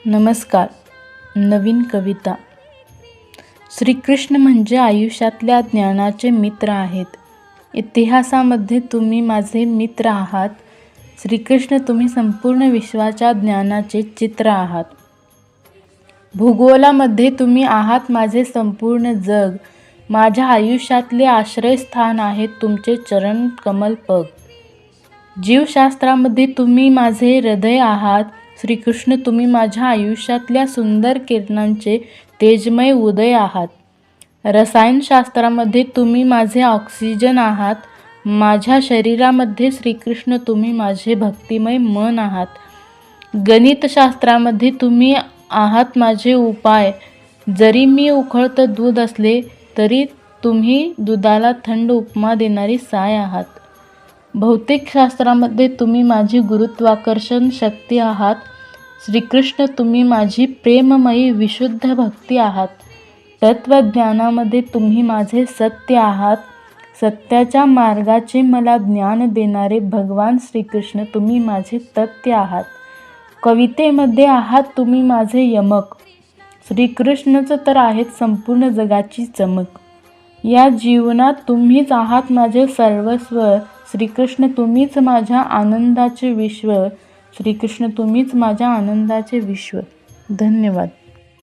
नमस्कार. नवीन कविता. श्रीकृष्ण म्हणजे आयुष्यातल्या ज्ञानाचे मित्र आहेत. इतिहासामध्ये तुम्ही माझे मित्र आहात. श्रीकृष्ण तुम्ही संपूर्ण विश्वाच्या ज्ञानाचे चित्र आहात. भूगोलामध्ये तुम्ही आहात माझे संपूर्ण जग. माझ्या आयुष्यातले आश्रयस्थान आहेत तुमचे चरण कमल पग. जीवशास्त्रामध्ये तुम्ही माझे हृदय आहात. श्रीकृष्ण तुम्ही माझ्या आयुष्यातल्या सुंदर किरणांचे तेजमय उदय आहात. रसायनशास्त्रामध्ये तुम्ही माझे ऑक्सिजन आहात. माझ्या शरीरामध्ये श्रीकृष्ण तुम्ही माझे भक्तिमय मन आहात. गणितशास्त्रामध्ये तुम्ही आहात माझे उपाय. जरी मी उकळतं दूध असले तरी तुम्ही दुधाला थंड उपमा देणारी साय आहात. भौतिकशास्त्रामध्ये तुम्ही माझी गुरुत्वाकर्षण शक्ती आहात. श्रीकृष्ण तुम्ही माझी प्रेममयी विशुद्ध भक्ती आहात. तत्त्वज्ञानामध्ये तुम्ही माझे सत्य आहात. सत्याच्या मार्गाचे मला ज्ञान देणारे भगवान श्रीकृष्ण तुम्ही माझे तथ्य आहात. कवितेमध्ये आहात तुम्ही माझे यमक. श्रीकृष्णच तर आहेत संपूर्ण जगाची चमक. या जीवनात तुम्हीच आहात माझे सर्वस्व. श्रीकृष्ण तुम्हीच माझ्या आनंदाचे विश्व. श्रीकृष्ण तुम्हीच माझ्या आनंदाचे विश्व. धन्यवाद.